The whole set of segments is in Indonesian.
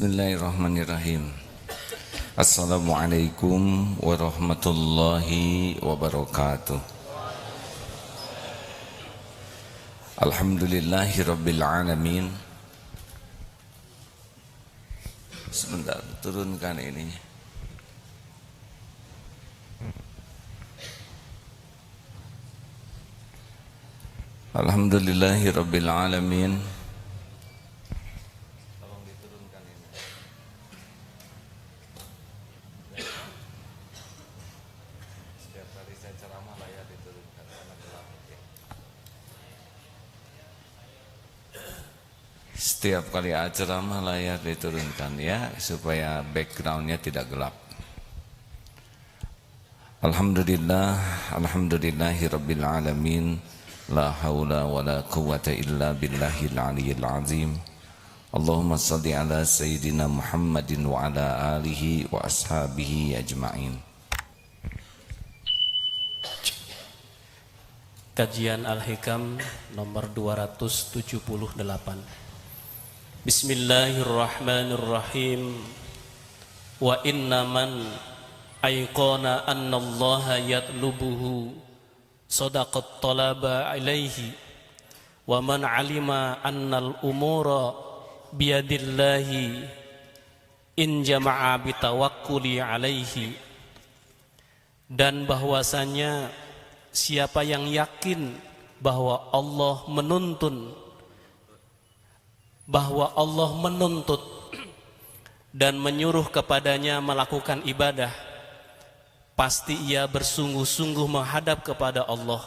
Bismillahirrahmanirrahim. Assalamualaikum warahmatullahi wabarakatuh. Alhamdulillahi rabbil alamin. Sebentar, turunkan ininya. Alhamdulillahi rabbil alamin. Tolong diturunkan ini. Setiap kali saya ceramah lah ya diturunkan karena gelap. Setiap kali ceramah layar diturunkan ya supaya backgroundnya tidak gelap. Alhamdulillah, alhamdulillahi rabbil alamin. La haula wa la quwwata illa billahil aliyyil azim. Allahumma salli ala sayyidina Muhammadin wa ala alihi wa ashabihi ajma'in. Kajian Al-Hikam nomor 278. Bismillahirrahmanirrahim. Wa innaman ayqana annallaha yatlubuhu sadaqat talaba alaihi wa man alima annal umura biyadillahi in jama'a bitawakkuli alaihi. Dan bahwasanya siapa yang yakin bahwa Allah menuntut dan menyuruh kepadanya melakukan ibadah, pasti ia bersungguh-sungguh menghadap kepada Allah.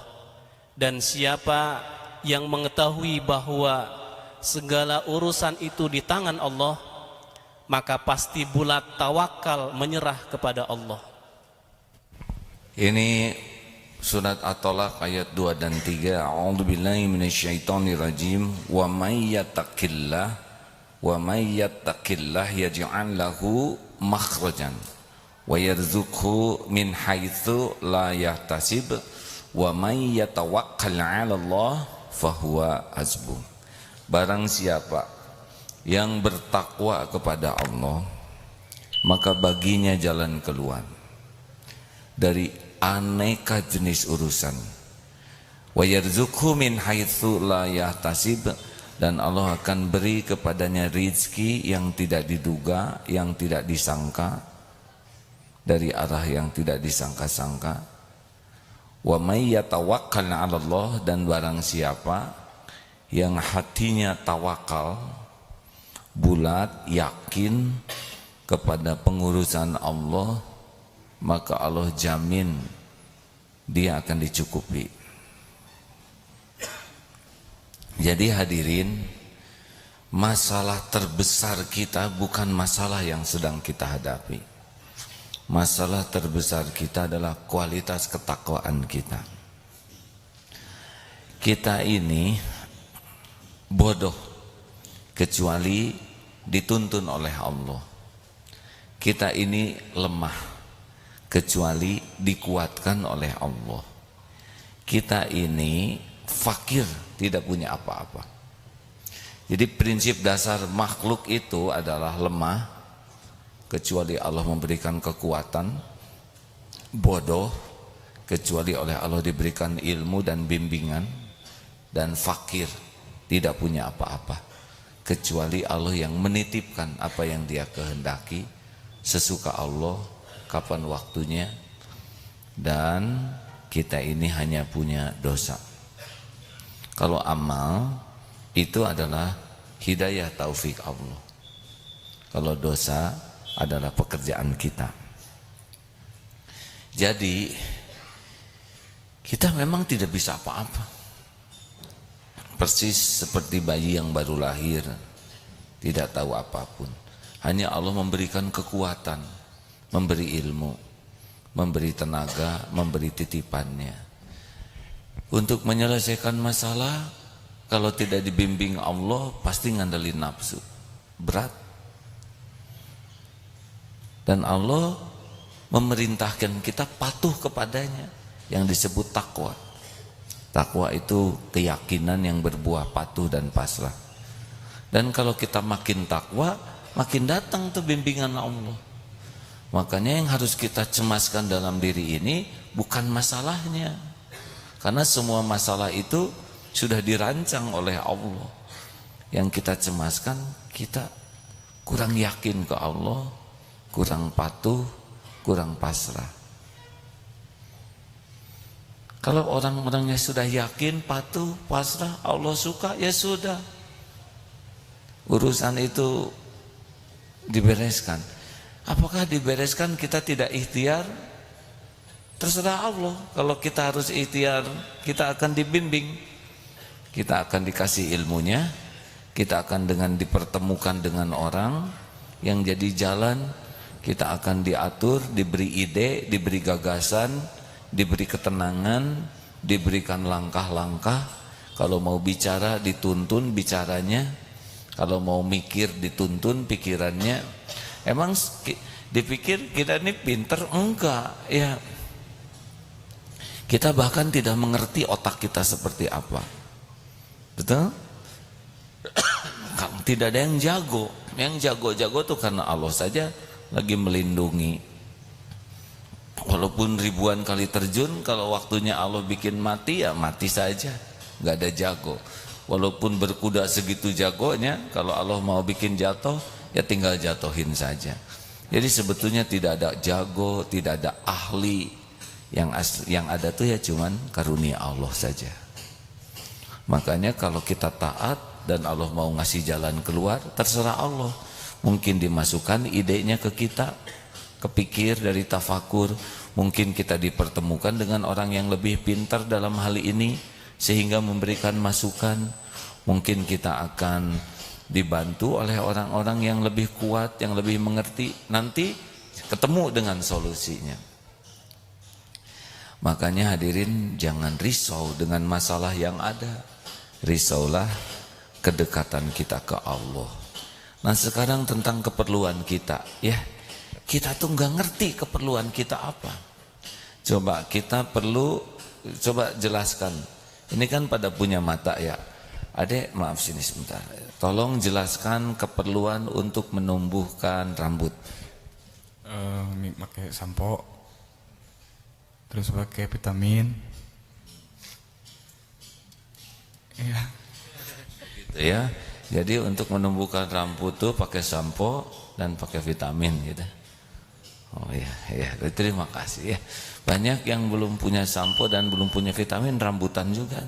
Dan siapa yang mengetahui bahwa segala urusan itu di tangan Allah, maka pasti bulat tawakal menyerah kepada Allah. Ini surat At-Talaq ayat 2 dan 3. A'udzubillahi minasyaitonirrajim. Wa may yattaqillah yaj'al lahu makhrajan wa yarzuqhu min haitsu la yahtasib wa may yatawakkal 'ala Allah fahuwa hasbuh. Barang siapa yang bertakwa kepada Allah, maka baginya jalan keluar dari aneka jenis urusan. Wa yarzuqhu min haitsu la yahtasib, dan Allah akan beri kepadanya rizki yang tidak diduga, yang tidak disangka, dari arah yang tidak disangka-sangka. Wa may yatawakkal 'ala Allah, dan barang siapa yang hatinya tawakal, bulat yakin kepada pengurusan Allah, maka Allah jamin dia akan dicukupi. Jadi hadirin, masalah terbesar kita bukan masalah yang sedang kita hadapi. Masalah terbesar kita adalah kualitas ketakwaan kita. Kita ini bodoh kecuali dituntun oleh Allah. Kita ini lemah kecuali dikuatkan oleh Allah. Kita ini fakir, tidak punya apa-apa. Jadi prinsip dasar makhluk itu adalah lemah kecuali Allah memberikan kekuatan, bodoh kecuali oleh Allah diberikan ilmu dan bimbingan, dan fakir, tidak punya apa-apa kecuali Allah yang menitipkan apa yang dia kehendaki sesuka Allah, kapan waktunya. Dan kita ini hanya punya dosa. Kalau amal itu adalah hidayah taufik Allah, kalau dosa adalah pekerjaan kita. Jadi kita memang tidak bisa apa-apa, persis seperti bayi yang baru lahir, tidak tahu apapun. Hanya Allah memberikan kekuatan, memberi ilmu, memberi tenaga, memberi titipannya. Untuk menyelesaikan masalah, kalau tidak dibimbing Allah, pasti ngandelin nafsu, berat. Dan Allah memerintahkan kita patuh kepadanya, yang disebut takwa. Takwa itu keyakinan yang berbuah patuh dan pasrah. Dan kalau kita makin takwa, makin datang tuh bimbingan Allah. Makanya yang harus kita cemaskan dalam diri ini bukan masalahnya, karena semua masalah itu sudah dirancang oleh Allah. Yang kita cemaskan, kita kurang yakin ke Allah, kurang patuh, kurang pasrah. Kalau orang-orangnya sudah yakin, patuh, pasrah, Allah suka, ya sudah, urusan itu dibereskan. Apakah dibereskan kita tidak ikhtiar? Terserah Allah. Kalau kita harus ikhtiar, kita akan dibimbing, kita akan dikasih ilmunya, kita akan dengan dipertemukan dengan orang yang jadi jalan, kita akan diatur, diberi ide, diberi gagasan, diberi ketenangan, diberikan langkah-langkah. Kalau mau bicara dituntun bicaranya, kalau mau mikir dituntun pikirannya. Emang dipikir kita ini pinter? Enggak, ya. Kita bahkan tidak mengerti otak kita seperti apa. Betul? Tidak ada yang jago. Yang jago-jago tuh karena Allah saja lagi melindungi. Walaupun ribuan kali terjun, kalau waktunya Allah bikin mati, ya mati saja, nggak ada jago. Walaupun berkuda segitu jagonya, kalau Allah mau bikin jatuh, ya tinggal jatuhin saja. Jadi sebetulnya tidak ada jago, tidak ada ahli. Yang ada tuh ya cuman karunia Allah saja. Makanya kalau kita taat dan Allah mau ngasih jalan keluar, terserah Allah. Mungkin dimasukkan idenya ke kita, kepikir dari tafakur. Mungkin kita dipertemukan dengan orang yang lebih pintar dalam hal ini, sehingga memberikan masukan. Mungkin kita akan dibantu oleh orang-orang yang lebih kuat, yang lebih mengerti. Nanti ketemu dengan solusinya. Makanya hadirin, jangan risau dengan masalah yang ada. Risaulah kedekatan kita ke Allah. Nah sekarang tentang keperluan kita, ya, kita tuh nggak ngerti keperluan kita apa. Coba kita perlu, coba jelaskan. Ini kan pada punya mata ya. Adek, maaf sini sebentar. Tolong jelaskan keperluan untuk menumbuhkan rambut. Pakai sampo, terus pakai vitamin. Iya. Gitu ya. Jadi untuk menumbuhkan rambut tuh pakai sampo dan pakai vitamin gitu. Oh ya, ya, terima kasih ya. Banyak yang belum punya sampo dan belum punya vitamin, rambutan juga.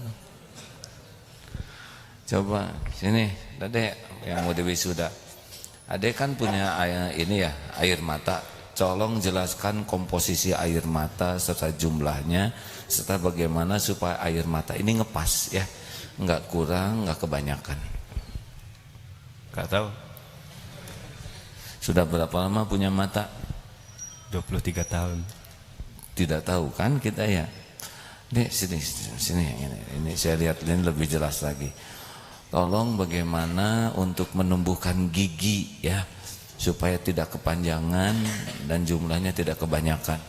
Coba sini, Dedek yang mau diwisuda. Adek kan punya ini ya, air mata. Tolong jelaskan komposisi air mata serta jumlahnya, serta bagaimana supaya air mata ini ngepas ya, nggak kurang, nggak kebanyakan. Gak tahu. Sudah berapa lama punya mata? 23 tahun. Tidak tahu kan kita ya. Dek, sini ini saya lihat ini lebih jelas lagi. Tolong bagaimana untuk menumbuhkan gigi ya, supaya tidak kepanjangan dan jumlahnya tidak kebanyakan.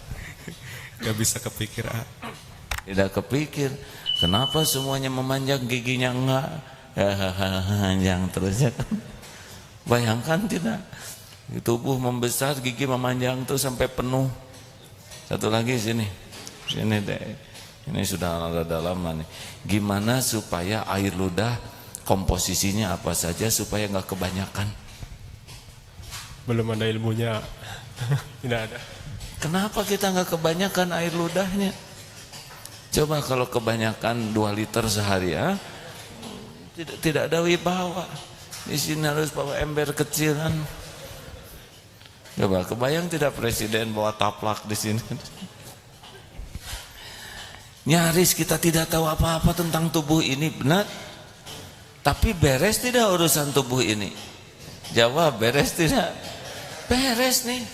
Gak bisa kepikir. Tidak kepikir. Kenapa semuanya memanjang, giginya enggak? Panjang terus ya kan. Bayangkan tidak, tubuh membesar, gigi memanjang tuh sampai penuh. Satu lagi sini deh. Ini sudah ada lama nih. Gimana supaya air ludah komposisinya apa saja supaya nggak kebanyakan? Belum ada ilmunya. Tidak ada. Kenapa kita nggak kebanyakan air ludahnya? Coba kalau kebanyakan 2 liter sehari ya, tidak ada wibawa. Di sini harus bawa ember kecilan. Coba kebayang tidak presiden bawa taplak di sini? Nyaris kita tidak tahu apa-apa tentang tubuh ini, benar? Tapi beres tidak urusan tubuh ini? Jawab, beres tidak? Beres nih.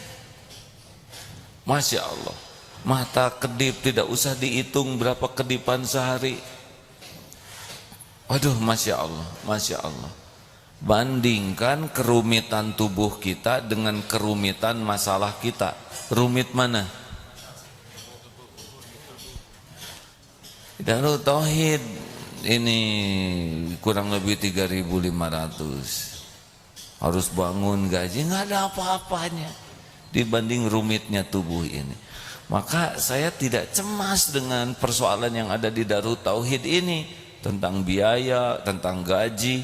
Masya Allah. Mata kedip tidak usah dihitung berapa kedipan sehari. Waduh, Masya Allah, Masya Allah. Bandingkan kerumitan tubuh kita dengan kerumitan masalah kita. Rumit mana? Darul Tauhid ini kurang lebih 3.500. harus bangun gaji, nggak ada apa-apanya dibanding rumitnya tubuh ini. Maka saya tidak cemas dengan persoalan yang ada di Darut Tauhid ini, tentang biaya, tentang gaji,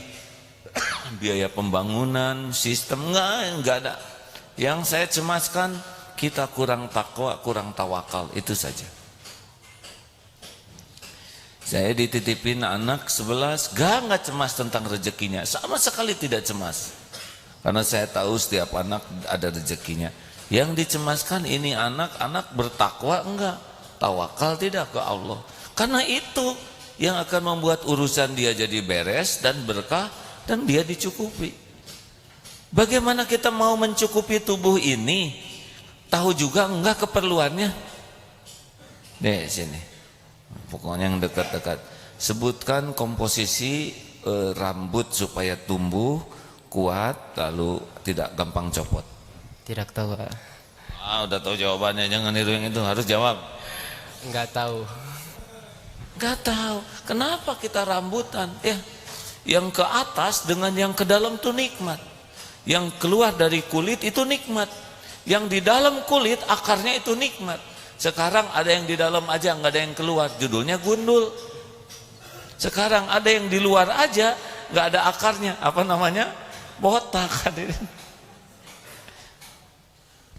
biaya pembangunan, sistem, nggak ada. Yang saya cemaskan kita kurang takwa, kurang tawakal, itu saja. Saya dititipin anak 11, nggak cemas tentang rezekinya, sama sekali tidak cemas, karena saya tahu setiap anak ada rezekinya. Yang dicemaskan ini anak bertakwa enggak, tawakal tidak ke Allah, karena itu yang akan membuat urusan dia jadi beres dan berkah dan dia dicukupi. Bagaimana kita mau mencukupi tubuh ini, tahu juga enggak keperluannya? Nih sini, pokoknya yang dekat-dekat, sebutkan komposisi rambut supaya tumbuh kuat lalu tidak gampang copot. Tidak tahu, Pak. Udah tahu jawabannya, jangan niru yang itu, harus jawab. Enggak tahu. Enggak tahu. Kenapa kita rambutan? Ya, yang ke atas dengan yang ke dalam itu nikmat. Yang keluar dari kulit itu nikmat. Yang di dalam kulit akarnya itu nikmat. Sekarang ada yang di dalam aja, nggak ada yang keluar, judulnya gundul. Sekarang ada yang di luar aja, nggak ada akarnya, apa namanya? Botak.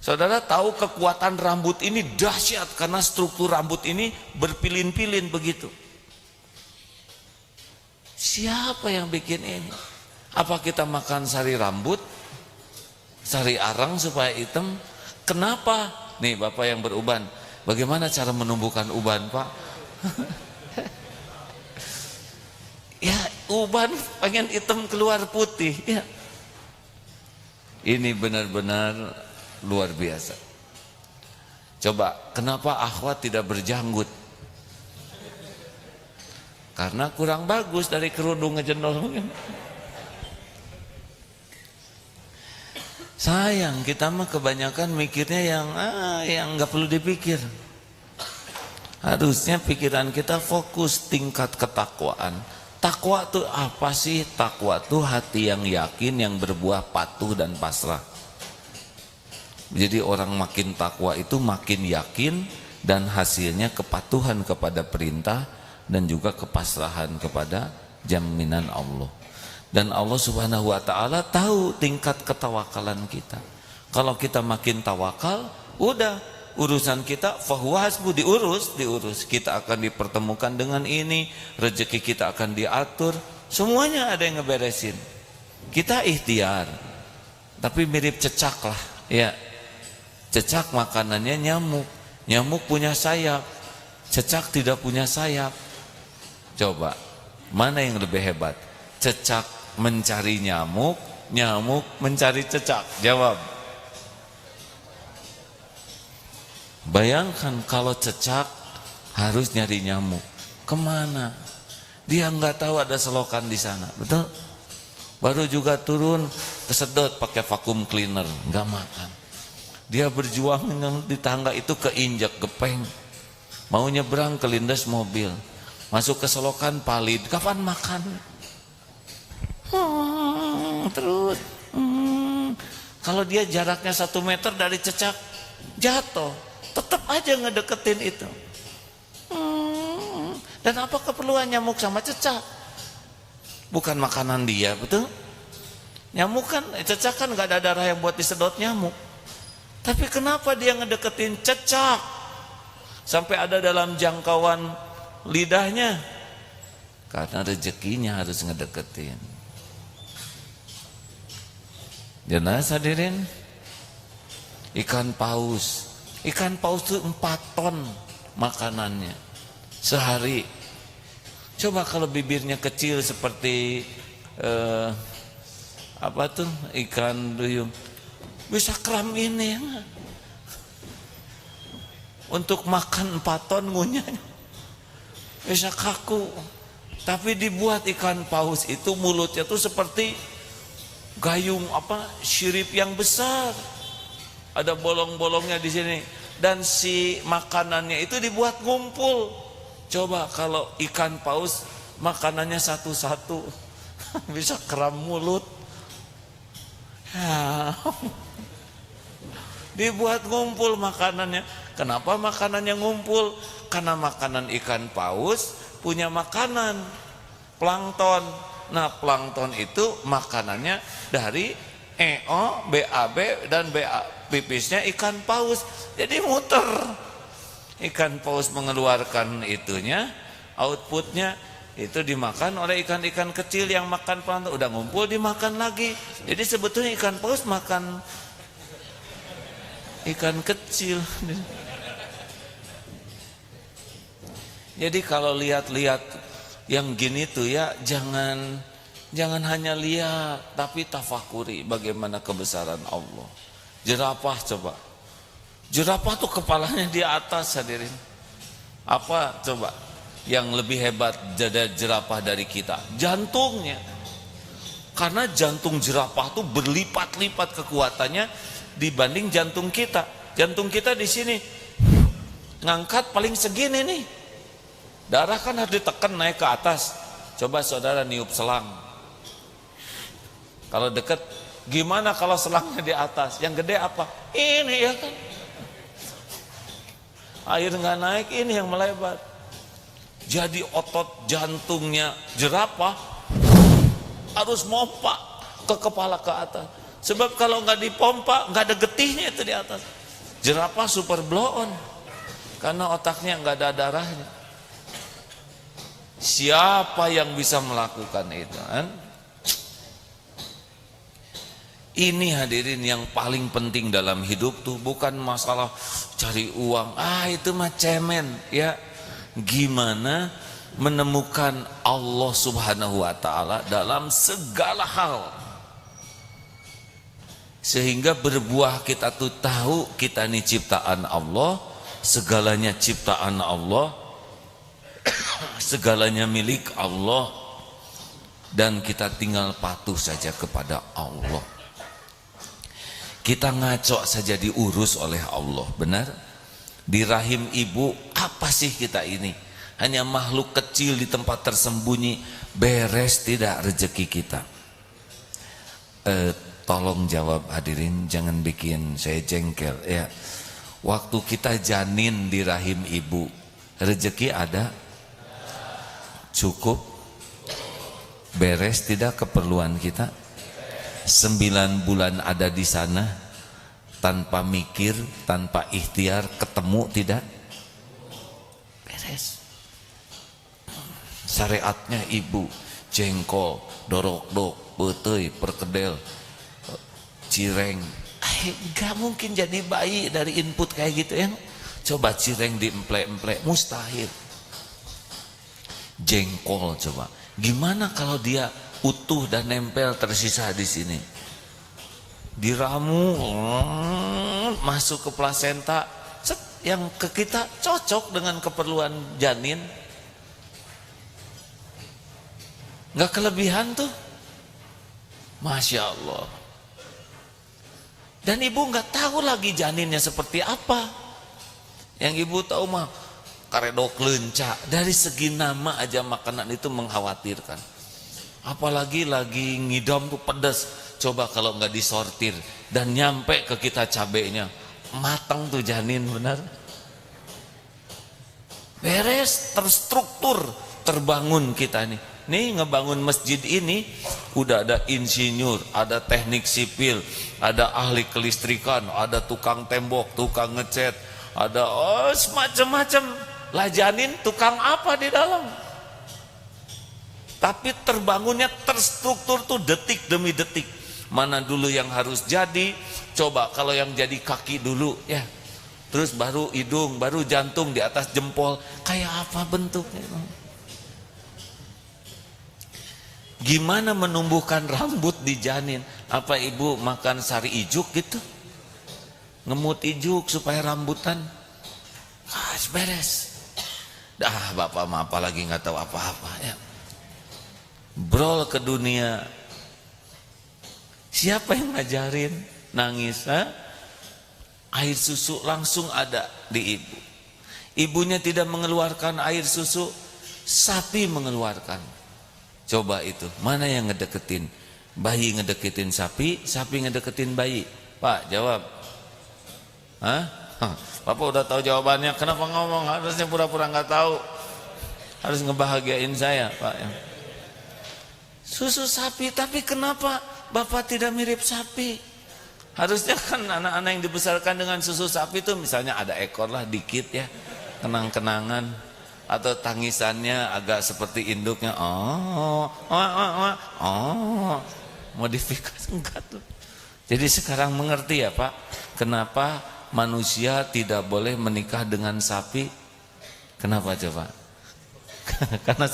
Saudara tahu kekuatan rambut ini dahsyat karena struktur rambut ini berpilin-pilin begitu. Siapa yang bikin ini? Apa kita makan sari rambut, sari arang supaya hitam? Kenapa? Nih Bapak yang beruban, bagaimana cara menumbuhkan uban, Pak? Ya uban pengen hitam keluar putih ya. Ini benar-benar luar biasa. Coba, kenapa akhwat tidak berjanggut? Karena kurang bagus dari kerudung ngejendol. Sayang, kita mah kebanyakan mikirnya yang nggak perlu dipikir. Harusnya pikiran kita fokus tingkat ketakwaan. Takwa itu apa sih? Takwa itu hati yang yakin, yang berbuah patuh dan pasrah. Jadi orang makin takwa itu makin yakin dan hasilnya kepatuhan kepada perintah dan juga kepasrahan kepada jaminan Allah. Dan Allah Subhanahu wa taala tahu tingkat ketawakalan kita. Kalau kita makin tawakal, udah urusan kita fahuwa hasbu, diurus, kita akan dipertemukan dengan ini, rezeki kita akan diatur, semuanya ada yang ngeberesin. Kita ikhtiar. Tapi mirip cecak lah, ya. Cecak makanannya nyamuk. Nyamuk punya sayap. Cecak tidak punya sayap. Coba, mana yang lebih hebat? Cecak mencari nyamuk, nyamuk mencari cecak. Jawab. Bayangkan kalau cecak harus nyari nyamuk. Kemana? Dia nggak tahu ada selokan di sana. Betul? Baru juga turun, kesedot pakai vacuum cleaner. Nggak makan. Dia berjuang di tangga itu keinjak gepeng, mau nyebrang kelindes mobil, masuk ke selokan palid, kapan makan? Terus kalau dia jaraknya 1 meter dari cecak, jatuh, tetap aja ngedeketin itu. Dan apa keperluan nyamuk sama cecak? Bukan makanan dia, betul? Nyamuk kan, cecak kan nggak ada darah yang buat disedot nyamuk. Tapi kenapa dia ngedeketin cecak sampai ada dalam jangkauan lidahnya? Karena rezekinya harus ngedeketin. Jelas hadirin, ikan paus itu 4 ton makanannya sehari. Coba kalau bibirnya kecil seperti apa tuh, ikan duyung, bisa kram ini ya. Untuk makan 4 ton ngunyahnya bisa kaku. Tapi dibuat ikan paus itu mulutnya tuh seperti gayung sirip yang besar, ada bolong-bolongnya di sini, dan si makanannya itu dibuat ngumpul. Coba kalau ikan paus makanannya satu-satu bisa kram mulut. Ya. Dibuat ngumpul makanannya. Kenapa makanannya ngumpul? Karena makanan ikan paus punya makanan plankton. Nah, plankton itu makanannya dari EO, BAB dan BA pipisnya ikan paus. Jadi muter. Ikan paus mengeluarkan itunya, outputnya itu dimakan oleh ikan-ikan kecil yang makan plankton, udah ngumpul dimakan lagi. Jadi sebetulnya ikan paus makan ikan kecil. Jadi kalau lihat-lihat yang gini tuh ya jangan hanya lihat tapi tafakuri bagaimana kebesaran Allah. Jerapah coba. Jerapah tuh kepalanya di atas, hadirin. Apa coba yang lebih hebat jerapah dari kita? Jantungnya. Karena jantung jerapah tuh berlipat-lipat kekuatannya dibanding jantung kita. Jantung kita di sini ngangkat paling segini nih. Darah kan harus ditekan naik ke atas. Coba saudara niup selang. Kalau deket, gimana kalau selangnya di atas? Yang gede apa? Ini ya kan. Air nggak naik, ini yang melebar. Jadi otot jantungnya jerapah harus mompa ke kepala ke atas. Sebab kalau nggak dipompa, nggak ada getihnya itu di atas. Jerapah super blow on karena otaknya nggak ada darahnya. Siapa yang bisa melakukan itu? Kan? Ini hadirin yang paling penting dalam hidup tuh bukan masalah cari uang. Itu mah cemen ya. Gimana menemukan Allah Subhanahu wa taala dalam segala hal. Sehingga berbuah kita tuh tahu kita ini ciptaan Allah, segalanya ciptaan Allah, segalanya milik Allah, dan kita tinggal patuh saja kepada Allah. Kita ngaco saja diurus oleh Allah, benar? Di rahim ibu, apa sih kita ini? Hanya makhluk kecil di tempat tersembunyi, beres tidak rezeki kita? Tolong jawab hadirin, jangan bikin saya jengkel ya. Waktu kita janin di rahim ibu, rezeki ada? Cukup? Beres tidak keperluan kita? 9 bulan ada di sana tanpa mikir, tanpa ikhtiar, ketemu tidak? Beres. Syariatnya ibu, jengkol, dorok-dok, beteuy, perkedel, cireng. Gak mungkin jadi bayi dari input kayak gitu ya. Coba cireng diemplek-emplek, mustahil. Jengkol coba. Gimana kalau dia utuh dan nempel tersisa di sini? Diramu, masuk ke plasenta, yang ke kita cocok dengan keperluan janin. Gak kelebihan tuh. Masya Allah. Dan ibu nggak tahu lagi janinnya seperti apa. Yang ibu tahu mah karedok leunca. Dari segi nama aja makanan itu mengkhawatirkan. Apalagi lagi ngidam tuh pedas. Coba kalau nggak disortir dan nyampe ke kita cabenya, matang tuh janin, benar? Beres, terstruktur, terbangun kita nih. Nih ngebangun masjid ini udah ada insinyur, ada teknik sipil, ada ahli kelistrikan, ada tukang tembok, tukang ngecat, ada semacam-macam. Lah janin tukang apa di dalam? Tapi terbangunnya terstruktur tuh detik demi detik. Mana dulu yang harus jadi? Coba kalau yang jadi kaki dulu ya. Terus baru hidung, baru jantung di atas jempol. Kayak apa bentuknya? Gimana menumbuhkan rambut di janin? Apa ibu makan sari ijuk gitu? Ngemut ijuk supaya rambutan? Beres. Dah bapak mah apalagi nggak tahu apa-apa ya. Brol ke dunia. Siapa yang ngajarin? Nangis, ha? Air susu langsung ada di ibu. Ibunya tidak mengeluarkan air susu, sapi mengeluarkan. Coba itu, mana yang ngedeketin? Bayi ngedeketin sapi, sapi ngedeketin bayi. Pak, jawab. Hah? Bapak udah tahu jawabannya, kenapa ngomong? Harusnya pura-pura nggak tahu. Harus ngebahagiain saya, Pak. Susu sapi, tapi kenapa Bapak tidak mirip sapi? Harusnya kan anak-anak yang dibesarkan dengan susu sapi itu misalnya ada ekor lah dikit ya, kenang-kenangan, atau tangisannya agak seperti induknya. Modifikasi enggak tuh. Jadi sekarang mengerti ya Pak, kenapa manusia tidak boleh menikah dengan sapi? Kenapa coba? Karena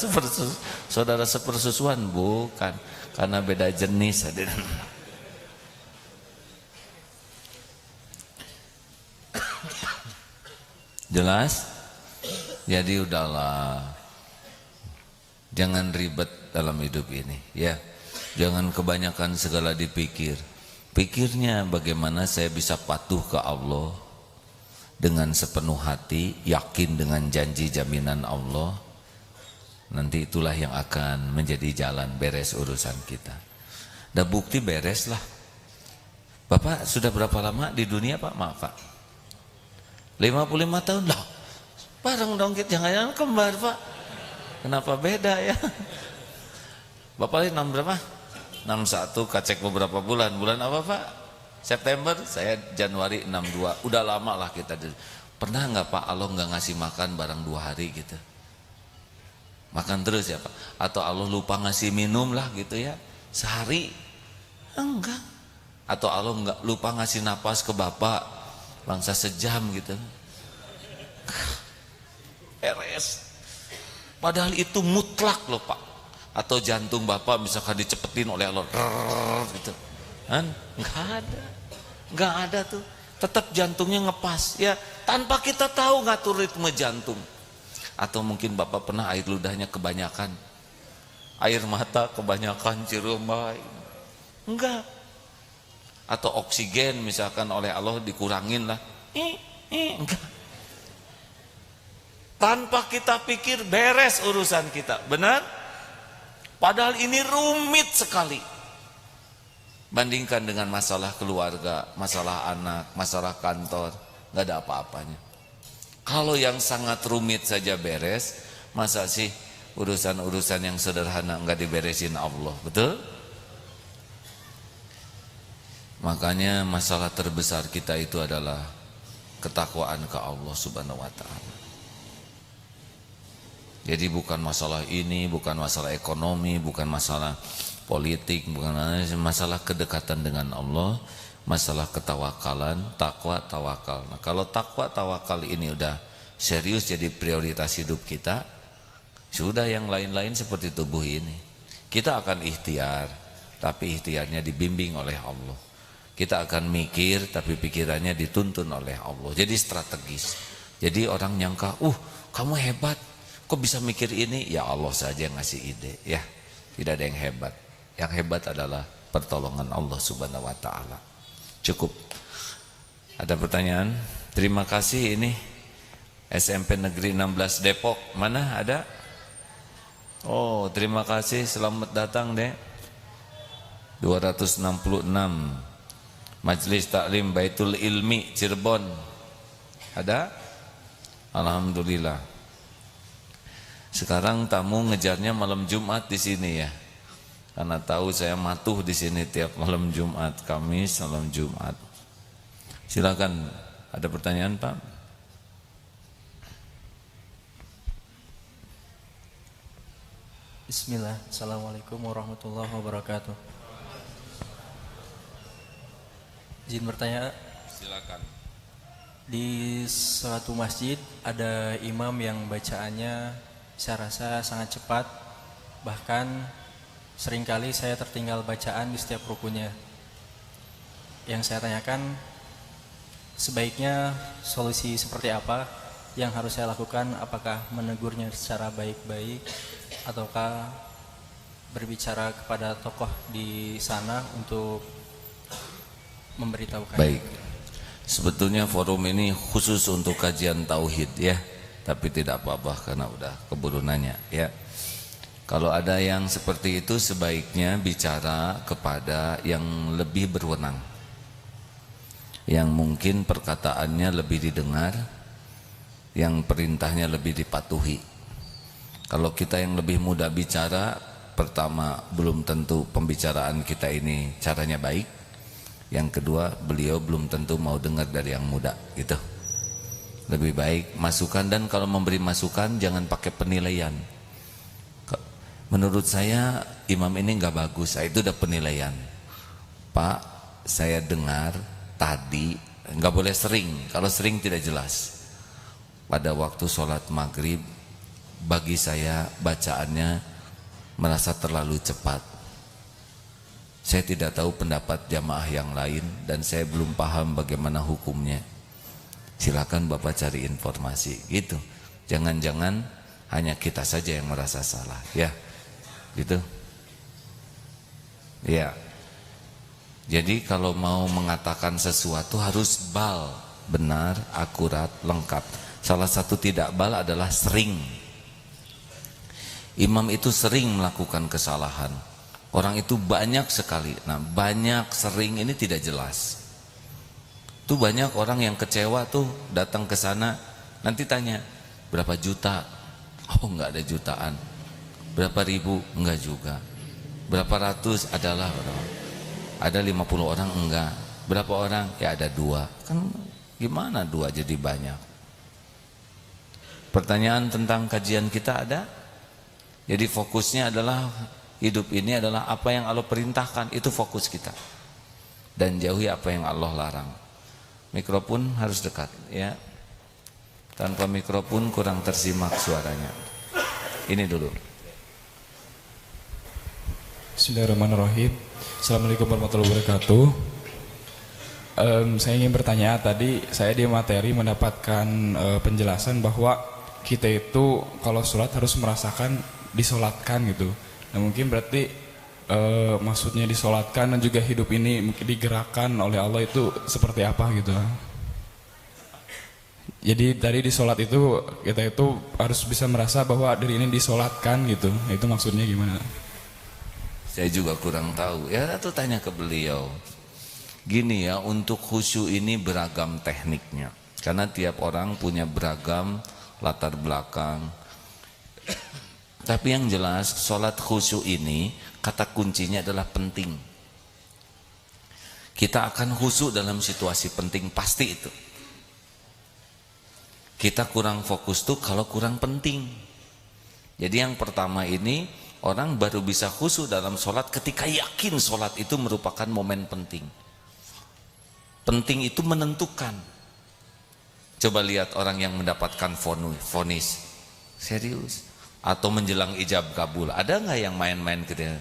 saudara sepersusuan? Bukan, karena beda jenis. Jelas? Jadi udahlah, jangan ribet dalam hidup ini ya. Jangan kebanyakan segala dipikir. Pikirnya bagaimana saya bisa patuh ke Allah dengan sepenuh hati, yakin dengan janji jaminan Allah. Nanti itulah yang akan menjadi jalan beres urusan kita. Dan bukti beres lah. Bapak sudah berapa lama di dunia Pak? Maaf Pak, 55 tahun lah. Bareng dong kita, jangan-jangan kembar Pak. Kenapa beda ya? Bapak ini 6 berapa? 61, kacek beberapa bulan. Bulan apa Pak? September, saya Januari 62. Udah lama lah kita. Pernah nggak Pak Allah nggak ngasih makan barang 2 hari gitu? Makan terus ya Pak? Atau Allah lupa ngasih minum lah gitu ya? Sehari? Enggak. Atau Allah nggak lupa ngasih napas ke Bapak bangsa sejam gitu? Beres. Padahal itu mutlak loh Pak. Atau jantung Bapak misalkan dicepetin oleh Allah gitu kan? Nggak ada tuh, tetap jantungnya ngepas ya, tanpa kita tahu ngatur ritme jantung. Atau mungkin Bapak pernah air ludahnya kebanyakan, air mata kebanyakan ciremai, enggak. Atau oksigen misalkan oleh Allah dikurangin lah, enggak. Tanpa kita pikir beres urusan kita, benar? Padahal ini rumit sekali. Bandingkan dengan masalah keluarga, masalah anak, masalah kantor, nggak ada apa-apanya. Kalau yang sangat rumit saja beres, masa sih urusan-urusan yang sederhana nggak diberesin Allah, betul? Makanya masalah terbesar kita itu adalah ketakwaan ke Allah Subhanahu wa Ta'ala. Jadi bukan masalah ini, bukan masalah ekonomi, bukan masalah politik, bukan masalah kedekatan dengan Allah, masalah ketawakalan, takwa, tawakal. Nah, kalau takwa, tawakal ini udah serius jadi prioritas hidup kita, sudah yang lain-lain seperti tubuh ini. Kita akan ikhtiar, tapi ikhtiarnya dibimbing oleh Allah. Kita akan mikir, tapi pikirannya dituntun oleh Allah. Jadi strategis. Jadi orang nyangka, kamu hebat. Kok bisa mikir ini? Ya Allah saja yang ngasih ide ya. Tidak ada yang hebat. Yang hebat adalah pertolongan Allah Subhanahu wa Ta'ala. Cukup. Ada pertanyaan? Terima kasih. Ini SMP Negeri 16 Depok. Mana ada? Oh, terima kasih. Selamat datang deh. 266 Majelis Taklim Baitul Ilmi Cirebon. Ada? Alhamdulillah. Sekarang tamu ngejarnya malam Jumat di sini ya, karena tahu saya matuh di sini tiap malam Jumat, Kamis, malam Jumat. Silakan, ada pertanyaan Pak? Bismillah, Assalamualaikum warahmatullahi wabarakatuh. Izin bertanya. Silakan. Di suatu masjid ada imam yang bacaannya saya rasa sangat cepat, bahkan seringkali saya tertinggal bacaan di setiap rukunya. Yang saya tanyakan, sebaiknya solusi seperti apa yang harus saya lakukan? Apakah menegurnya secara baik-baik ataukah berbicara kepada tokoh di sana untuk memberitahukan? Baik, sebetulnya forum ini khusus untuk kajian tauhid ya, tapi tidak apa-apa karena udah keburu nanya ya. Kalau ada yang seperti itu sebaiknya bicara kepada yang lebih berwenang, yang mungkin perkataannya lebih didengar, yang perintahnya lebih dipatuhi. Kalau kita yang lebih muda bicara, pertama belum tentu pembicaraan kita ini caranya baik, yang kedua beliau belum tentu mau dengar dari yang muda gitu. Lebih baik masukan, dan kalau memberi masukan jangan pakai penilaian. Menurut saya imam ini nggak bagus, itu udah penilaian. Pak, saya dengar tadi, nggak boleh sering. Kalau sering tidak jelas. Pada waktu sholat maghrib, bagi saya bacaannya merasa terlalu cepat. Saya tidak tahu pendapat jamaah yang lain dan saya belum paham bagaimana hukumnya. Silakan Bapak cari informasi. Gitu. Jangan-jangan hanya kita saja yang merasa salah, ya. Gitu. Ya. Jadi kalau mau mengatakan sesuatu harus bal, benar, akurat, lengkap. Salah satu tidak bal adalah sering. Imam itu sering melakukan kesalahan. Orang itu banyak sekali. Nah, banyak, sering ini tidak jelas. Tuh banyak orang yang kecewa tuh datang ke sana, nanti tanya, berapa juta? Oh, enggak ada jutaan. Berapa ribu? Enggak juga. Berapa ratus? Adalah ada 50 orang? Enggak. Berapa orang? Ya ada 2. Kan gimana 2 jadi banyak? Pertanyaan tentang kajian kita ada? Jadi fokusnya adalah hidup ini adalah apa yang Allah perintahkan, itu fokus kita. Dan jauhi apa yang Allah larang. Mikrofon harus dekat, ya. Tanpa mikrofon kurang tersimak suaranya. Ini dulu. Bismillahirrahmanirrahim. Assalamualaikum warahmatullahi wabarakatuh. Saya ingin bertanya, tadi saya di materi mendapatkan penjelasan bahwa kita itu kalau sholat harus merasakan disolatkan gitu. Nah mungkin berarti maksudnya disolatkan dan juga hidup ini digerakkan oleh Allah itu seperti apa gitu. Jadi tadi di sholat itu kita itu harus bisa merasa bahwa diri ini disolatkan gitu. Nah, itu maksudnya gimana? Saya juga kurang tahu. Ya atau tanya ke beliau. Gini ya, untuk khusyuk ini beragam tekniknya. Karena tiap orang punya beragam latar belakang. Tapi yang jelas sholat khusyuk ini kata kuncinya adalah penting. Kita akan khusyuk dalam situasi penting, pasti itu. Kita kurang fokus tuh kalau kurang penting. Jadi yang pertama ini, orang baru bisa khusyuk dalam sholat ketika yakin sholat itu merupakan momen penting. Penting itu menentukan. Coba lihat orang yang mendapatkan vonis, serius. Atau menjelang ijab kabul, ada nggak yang main-main gitu ya?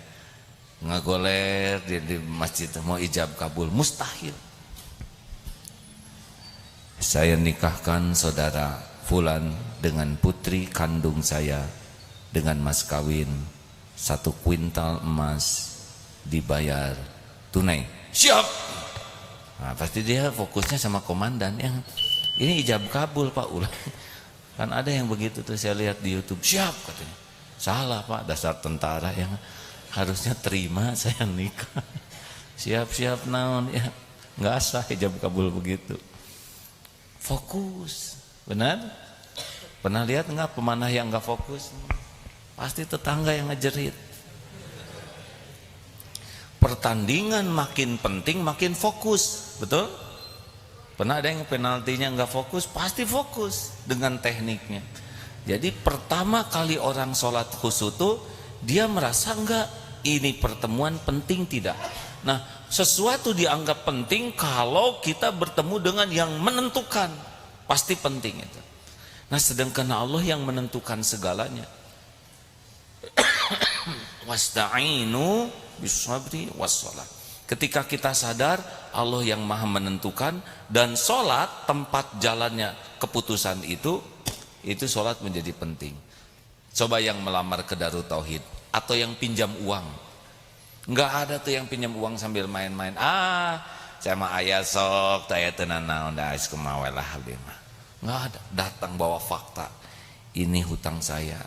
Ngagoler di masjid mau ijab kabul? Mustahil. Saya nikahkan saudara Fulan dengan putri kandung saya dengan mas kawin 1 kuintal emas dibayar tunai. Siap. Nah, pasti dia fokusnya sama komandan yang ini ijab kabul Pak ulang. Kan ada yang begitu tuh saya lihat di YouTube. Siap katanya. Salah Pak, dasar tentara yang harusnya terima saya nikah. Siap-siap naon ya. Enggak sah ijab kabul begitu. Fokus. Benar? Pernah lihat enggak pemanah yang enggak fokus? Pasti tetangga yang ngejerit. Pertandingan makin penting makin fokus, betul? Pernah ada yang penaltinya nggak fokus, pasti fokus dengan tekniknya. Jadi pertama kali orang sholat khusyuk tuh dia merasa enggak ini pertemuan penting tidak. Nah sesuatu dianggap penting kalau kita bertemu dengan yang menentukan, pasti penting itu. Nah sedangkan Allah yang menentukan segalanya. Wasta'inu bisabri wassalah. Ketika kita sadar Allah yang maha menentukan dan sholat tempat jalannya keputusan itu sholat menjadi penting. Coba yang melamar ke Darut Tauhid atau yang pinjam uang. Enggak ada tuh yang pinjam uang sambil main-main. Saya mah aya sok, taya tenan naon da ais kumaha lah abdi mah. Enggak ada, datang bawa fakta. Ini hutang saya.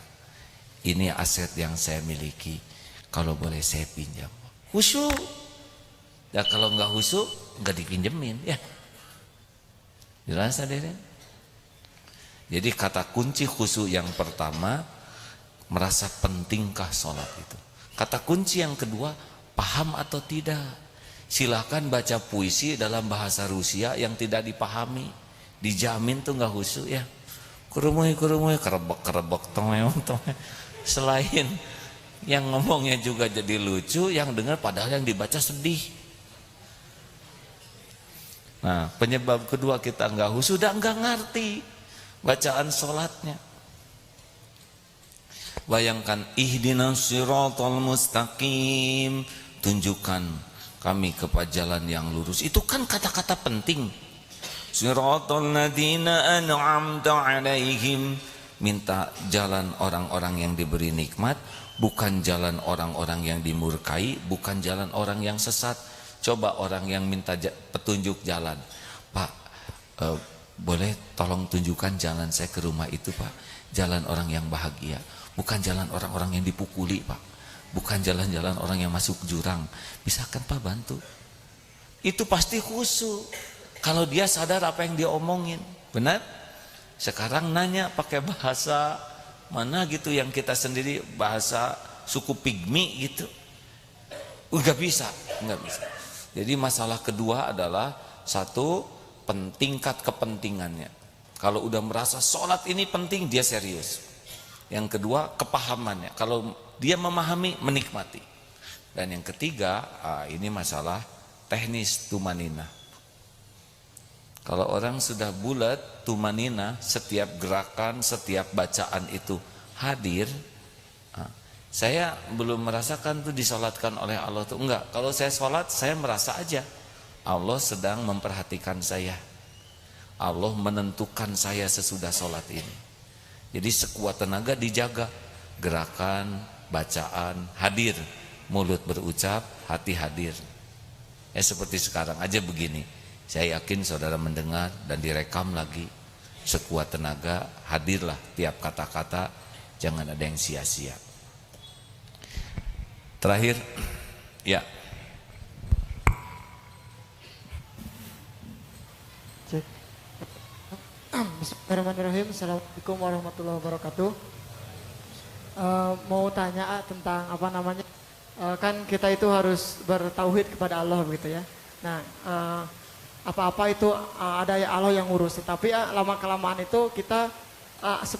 ini aset yang saya miliki, kalau boleh saya pinjam. Khusyuk. Ya kalau nggak khusyuk nggak dipinjemin ya. Jelas hadirin? Jadi kata kunci khusyuk yang pertama, merasa pentingkah sholat itu. Kata kunci yang kedua, paham atau tidak. Silahkan baca puisi dalam bahasa Rusia yang tidak dipahami, dijamin tuh nggak khusyuk ya. Kurumuy kerebek tomeong. Selain yang ngomongnya juga jadi lucu, yang dengar padahal yang dibaca sedih. Nah, penyebab kedua kita nggak khusyuk, udah nggak ngerti bacaan sholatnya. Bayangkan, ihdinas siratal mustaqim, tunjukkan kami kepada jalan yang lurus. Itu kan kata-kata penting. Siratal ladzina an'amta 'alaihim, minta jalan orang-orang yang diberi nikmat, bukan jalan orang-orang yang dimurkai, bukan jalan orang yang sesat. Coba orang yang minta petunjuk jalan, Pak, boleh tolong tunjukkan jalan saya ke rumah itu, Pak. Jalan orang yang bahagia, bukan jalan orang-orang yang dipukuli, Pak. Bukan jalan-jalan orang yang masuk jurang. Bisakah Pak bantu? Itu pasti khusyuk kalau dia sadar apa yang dia omongin. Benar? Sekarang nanya pakai bahasa mana gitu yang kita sendiri, bahasa suku pigmi gitu. Enggak bisa. Jadi masalah kedua adalah satu, tingkat kepentingannya. Kalau udah merasa sholat ini penting, dia serius. Yang kedua, kepahamannya. Kalau dia memahami, menikmati. Dan yang ketiga, ini masalah teknis tumanina. Kalau orang sudah bulat tumanina, setiap gerakan, setiap bacaan itu hadir. Saya belum merasakan tuh disolatkan oleh Allah tuh, enggak. Kalau saya sholat, saya merasa aja Allah sedang memperhatikan saya. Allah menentukan saya sesudah sholat ini. Jadi sekuat tenaga dijaga. Gerakan, bacaan, hadir. Mulut berucap, hati hadir. Ya seperti sekarang aja begini. Saya yakin saudara mendengar dan direkam lagi. Sekuat tenaga, hadirlah tiap kata-kata. Jangan ada yang sia-sia. Terakhir, ya. Bismillahirrahmanirrahim. Assalamualaikum warahmatullahi wabarakatuh. Mau tanya tentang apa namanya? Kan kita itu harus bertauhid kepada Allah begitu ya. Nah, apa-apa itu ada ya Allah yang ngurus. Tapi lama kelamaan itu kita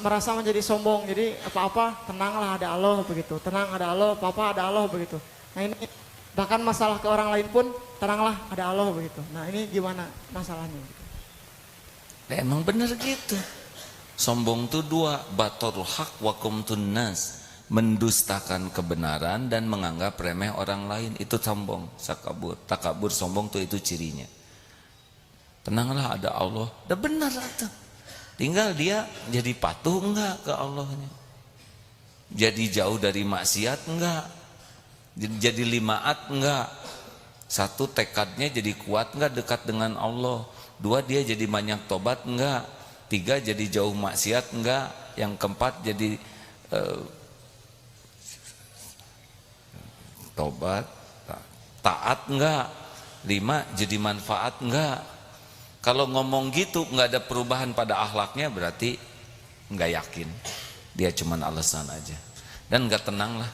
merasa menjadi sombong. Jadi apa-apa tenanglah ada Allah begitu. Tenang ada Allah, apa-apa ada Allah begitu. Nah ini bahkan masalah ke orang lain pun tenanglah ada Allah begitu. Nah ini gimana masalahnya? Emang bener gitu. Sombong itu dua, batorul haq wa qumtun nas, mendustakan kebenaran dan menganggap remeh orang lain. Itu sombong, sakabur, takabur, sombong tuh itu cirinya. Tenanglah ada Allah, udah benar tuh. Tinggal dia jadi patuh enggak ke Allahnya. Jadi jauh dari maksiat enggak. Jadi limaat enggak. Satu, tekadnya jadi kuat enggak dekat dengan Allah. Dua, dia jadi banyak tobat enggak. Tiga, jadi jauh maksiat enggak. Yang keempat, jadi tobat, taat enggak. Lima, jadi manfaat enggak. Kalau ngomong gitu nggak ada perubahan pada akhlaknya, berarti nggak yakin. Dia cuman alasan aja. Dan nggak tenang lah.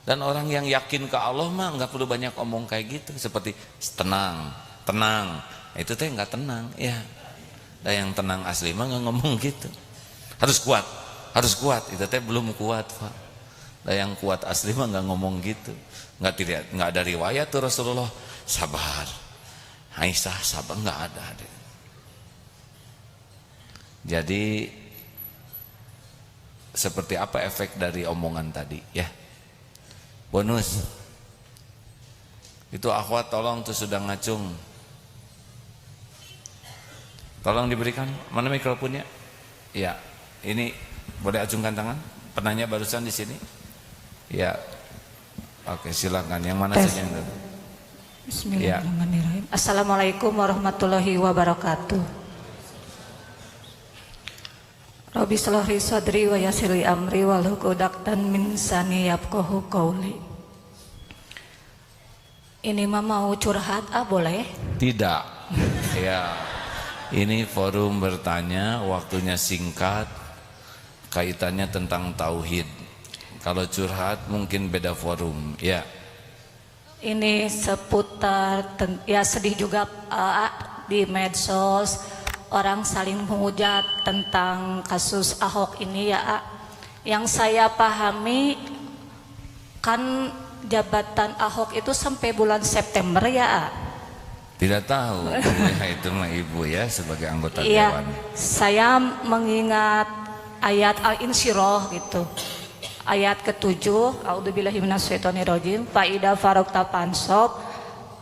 Dan orang yang yakin ke Allah mah nggak perlu banyak omong kayak gitu. Seperti tenang, tenang. Itu teh nggak tenang, ya. Dan yang tenang asli mah nggak ngomong gitu. Harus kuat, harus kuat. Itu teh belum kuat, Pak. Dan yang kuat asli mah nggak ngomong gitu. Nggak ada riwayat tuh Rasulullah sabar, Aisyah sabar, nggak ada. Jadi seperti apa efek dari omongan tadi ya? Bonus. Itu akhwat tolong tuh sudah ngacung. Tolong diberikan. Mana mikrofonnya? Ya, ini boleh acungkan tangan. Penanya barusan di sini. Ya. Oke, silakan. Yang mana saja yang dulu? Bismillahirrahmanirrahim. Assalamualaikum warahmatullahi wabarakatuh. Rabbi shrah li sadri wa yassir li amri wahlul 'uqdatam min lisani yafqahu qawli. Ini mah mau curhat, boleh? Tidak. Ya. Ini forum bertanya, waktunya singkat. Kaitannya tentang tauhid. Kalau curhat mungkin beda forum, ya. Ini seputar ya sedih juga di medsos orang saling menghujat tentang kasus Ahok ini ya. Yang saya pahami kan jabatan Ahok itu sampai bulan September ya. Tidak tahu. Ya, itu mah ibu ya sebagai anggota iya, dewan. Saya mengingat ayat Al-Insyirah gitu. Ayat ke-7, A'udzubillahi minasyaitonirrajim, fa idza faragta fansab,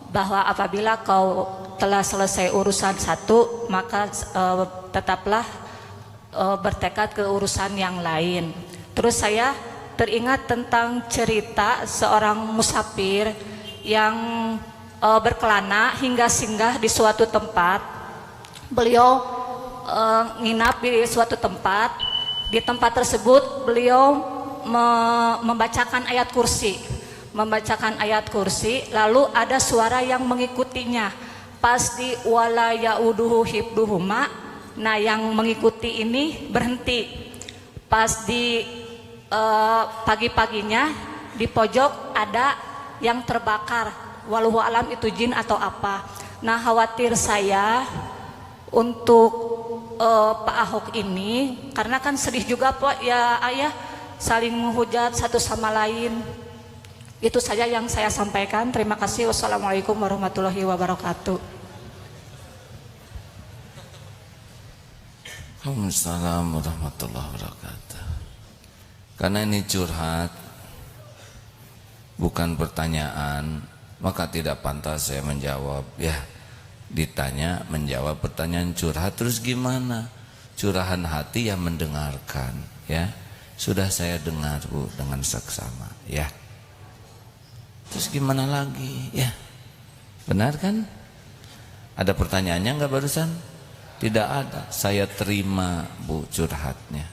bahwa apabila kau telah selesai urusan satu, maka tetaplah bertekad ke urusan yang lain. Terus saya teringat tentang cerita seorang musafir yang berkelana hingga singgah di suatu tempat. Beliau nginap di suatu tempat. Di tempat tersebut beliau membacakan ayat kursi, lalu ada suara yang mengikutinya. Pas di wala yauduhu hibduhuma, nah yang mengikuti ini berhenti. Pas di pagi-paginya di pojok ada yang terbakar, walau alam itu jin atau apa. Nah khawatir saya untuk Pak Ahok ini, karena kan sedih juga Pak ya ayah, saling menghujat satu sama lain. Itu saja yang saya sampaikan. Terima kasih. Wassalamualaikum warahmatullahi wabarakatuh. Waalaikumsalam warahmatullahi wabarakatuh. Karena ini curhat, bukan pertanyaan, maka tidak pantas saya menjawab. Ya, ditanya menjawab pertanyaan curhat, terus gimana? Curahan hati yang mendengarkan, ya. Sudah saya dengar Bu dengan saksama, ya. Terus gimana lagi, ya? Benar kan? Ada pertanyaannya nggak barusan? Tidak ada. Saya terima Bu curhatnya.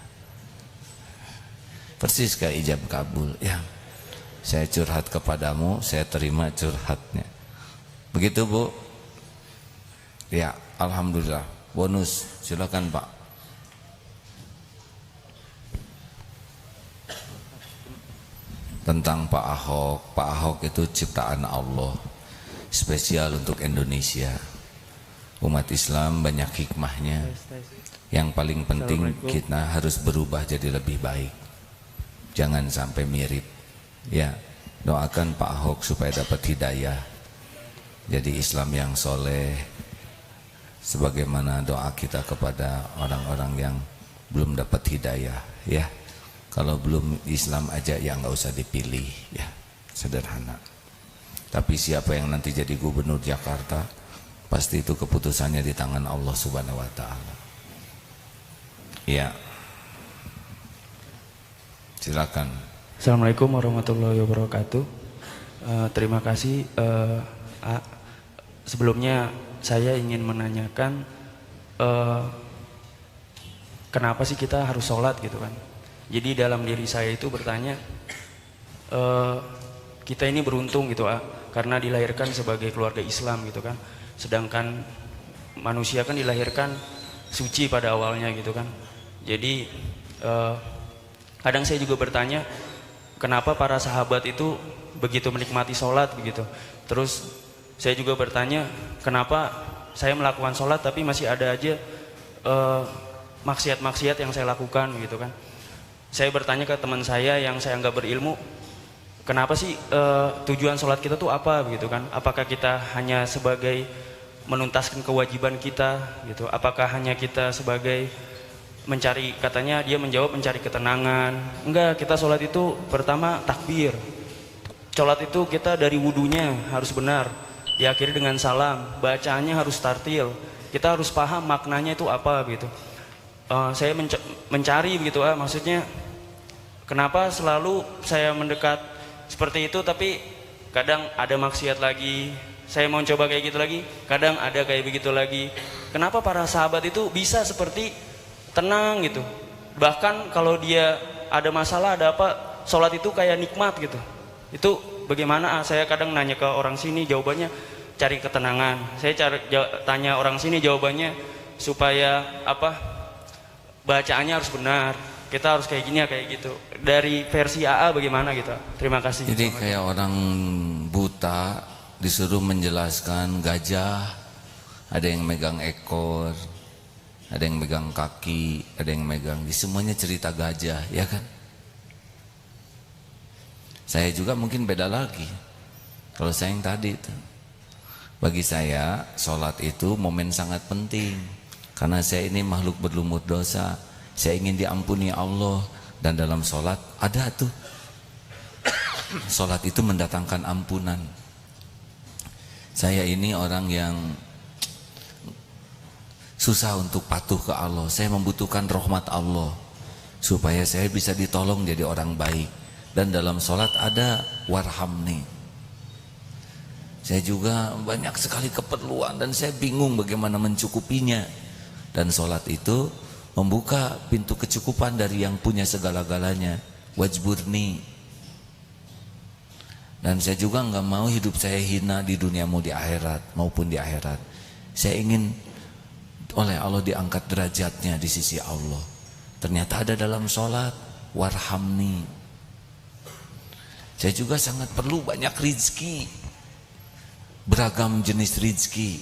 Persis kayak ijab kabul, ya. Saya curhat kepadamu, saya terima curhatnya. Begitu Bu? Ya, alhamdulillah. Bonus, silakan Pak. Tentang Pak Ahok. Pak Ahok itu ciptaan Allah, spesial untuk Indonesia. Umat Islam banyak hikmahnya. Yang paling penting kita harus berubah jadi lebih baik. Jangan sampai mirip. Ya, doakan Pak Ahok supaya dapat hidayah. Jadi Islam yang soleh. Sebagaimana doa kita kepada orang-orang yang belum dapat hidayah, ya. Kalau belum Islam aja ya nggak usah dipilih, ya, sederhana. Tapi siapa yang nanti jadi gubernur Jakarta, pasti itu keputusannya di tangan Allah Subhanahu Wa Taala. Ya, silakan. Assalamualaikum warahmatullahi wabarakatuh. Terima kasih. Sebelumnya saya ingin menanyakan, kenapa sih kita harus sholat gitu kan? Jadi dalam diri saya itu bertanya, kita ini beruntung gitu karena dilahirkan sebagai keluarga Islam gitu kan. Sedangkan manusia kan dilahirkan suci pada awalnya gitu kan. Jadi kadang saya juga bertanya, kenapa para sahabat itu begitu menikmati sholat begitu. Terus saya juga bertanya, kenapa saya melakukan sholat tapi masih ada aja maksiat-maksiat yang saya lakukan gitu kan. Saya bertanya ke teman saya yang saya anggap berilmu, kenapa sih tujuan sholat kita tuh apa begitu kan? Apakah kita hanya sebagai menuntaskan kewajiban kita gitu? Apakah hanya kita sebagai mencari, katanya dia menjawab mencari ketenangan? Enggak, kita sholat itu pertama takbir. Sholat itu kita dari wudunya harus benar, diakhiri dengan salam, bacaannya harus tartil. Kita harus paham maknanya itu apa gitu. Saya mencari begitu maksudnya kenapa selalu saya mendekat seperti itu tapi kadang ada maksiat lagi, saya mau coba kayak gitu lagi, kadang ada kayak begitu lagi. Kenapa para sahabat itu bisa seperti tenang gitu, Bahkan kalau dia ada masalah, ada apa, sholat itu kayak nikmat gitu. Itu bagaimana? Saya kadang nanya ke orang sini, jawabannya cari ketenangan. Saya tanya orang sini, jawabannya supaya apa, bacaannya harus benar. Kita harus kayak gini ya, kayak gitu. Dari versi AA bagaimana gitu? Terima kasih. Jadi kayak orang buta disuruh menjelaskan gajah, ada yang megang ekor, ada yang megang kaki, ada yang megang, semuanya cerita gajah, ya kan? Saya juga mungkin beda lagi. Kalau saya yang tadi itu, bagi saya sholat itu momen sangat penting, karena saya ini makhluk berlumut dosa. Saya ingin diampuni Allah, dan dalam sholat ada tuh, sholat itu mendatangkan ampunan. Saya ini orang yang susah untuk patuh ke Allah. Saya membutuhkan rahmat Allah supaya saya bisa ditolong jadi orang baik. Dan dalam sholat ada warhamni. Saya juga banyak sekali keperluan dan saya bingung bagaimana mencukupinya. Dan sholat itu membuka pintu kecukupan dari yang punya segala-galanya. Wajburni. Dan saya juga nggak mau hidup saya hina di dunia mau di akhirat maupun di akhirat. Saya ingin oleh Allah diangkat derajatnya di sisi Allah. Ternyata ada dalam sholat warhamni. Saya juga sangat perlu banyak rizki, beragam jenis rizki,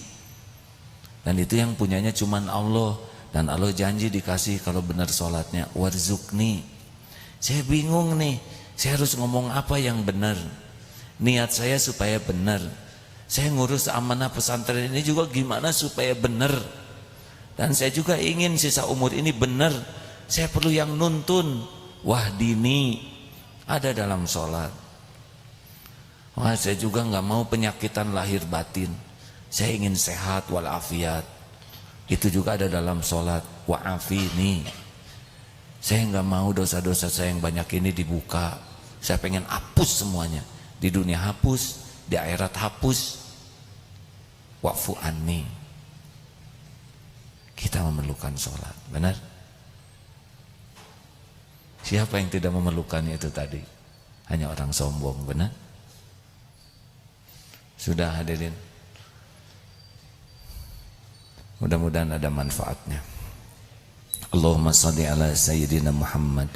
dan itu yang punyanya cuman Allah. Dan Allah janji dikasih kalau benar sholatnya. Warzukni. Saya bingung nih, saya harus ngomong apa yang benar. Niat saya supaya benar. Saya ngurus amanah pesantren ini juga gimana supaya benar. Dan saya juga ingin sisa umur ini benar. Saya perlu yang nuntun. Wahdini ada dalam sholat. Wah, saya juga nggak mau penyakitan lahir batin. Saya ingin sehat walafiat. Itu juga ada dalam sholat. Wa'afini. Saya nggak mau dosa-dosa saya yang banyak ini dibuka. Saya pengen hapus semuanya. Di dunia hapus, di akhirat hapus. Wa'fu anni. Kita memerlukan sholat, benar? Siapa yang tidak memerlukannya itu tadi? Hanya orang sombong, benar? Sudah hadirin. Mudah-mudahan ada manfaatnya. Allahumma salli ala Sayyidina Muhammad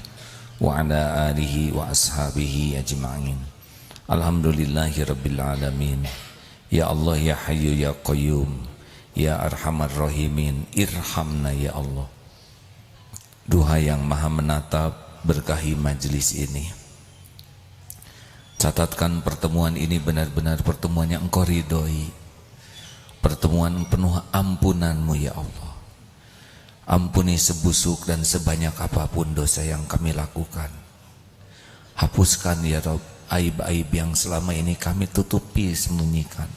wa ala alihi wa ashabihi ajma'in. Alhamdulillahi rabbil alamin. Ya Allah, ya Hayyu ya Qayyum, ya Arhamar Rahimin, irhamna ya Allah. Duha yang maha menatap, berkahi majlis ini. Catatkan pertemuan ini benar-benar pertemuan yang Engkau ridhoi. Pertemuan penuh ampunanmu ya Allah. Ampuni sebusuk dan sebanyak apapun dosa yang kami lakukan. Hapuskan ya Rabb aib-aib yang selama ini kami tutupi, sembunyikan.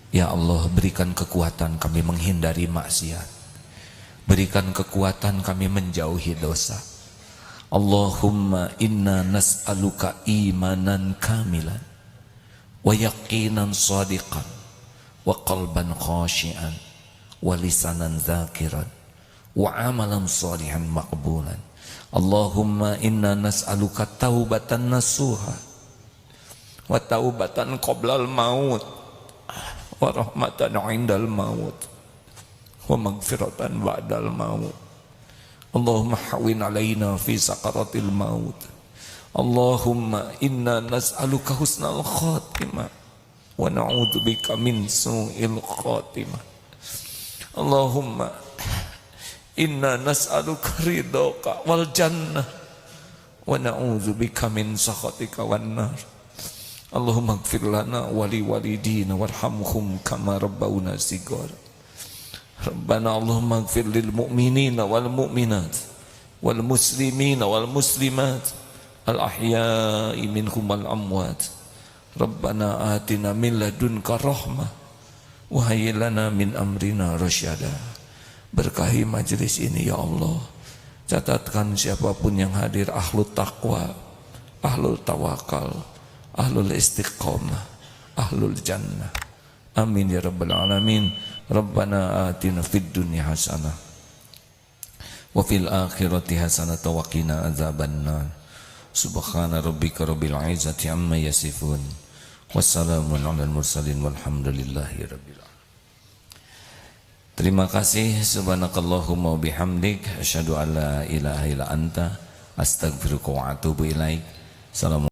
Ya Allah, berikan kekuatan kami menghindari maksiat. Berikan kekuatan kami menjauhi dosa. Allahumma inna nas'aluka imanan kamilan wa yaqinan sadiqan wa qalban khashian wa lisanan zakiran wa amalan salihan maqbulan. Allahumma inna nas'aluka taubatan nasuha wa taubatan qoblal maut wa rahmatan indal maut wa magfiratan ba'dal maut. Allahumma hawin alaina fi sakaratil maut. Allahumma inna nas'aluka husnal khatimah wa na'udzubika min su'il khatimah. Allahumma inna nas'aluka ridhaka wal jannah wa na'udzubika min sakhatika wan nar. Allahumma ighfir lana wa li walidina warhamhum kama rabbawna shighara. Rabbana Allahumma ighfir lil mu'minina wal mu'minat wal muslimina wal muslimat al ahya'i minhum wal amwat. Rabbana atina min ladunka rahmah wa hayyi lana min amrina rasyada. Berkahi majlis ini ya Allah. Catatkan siapapun yang hadir ahlul taqwa, ahlul tawakal, ahlul istiqamah, ahlul jannah. Amin ya rabbal alamin. Rabbana atina fid dunya hasanah wa fil akhirati hasanatan wa qina adzabannar. Subhana rabbika rabbil izzati amma yasifun. Wassalamun alal mursalin walhamdulillahi rabbil alamin. Terima kasih. Subhanakallahumma wa bihamdik asyhadu an la ilaha illa anta astaghfiruka wa atubu ilaik. Assalamualaikum.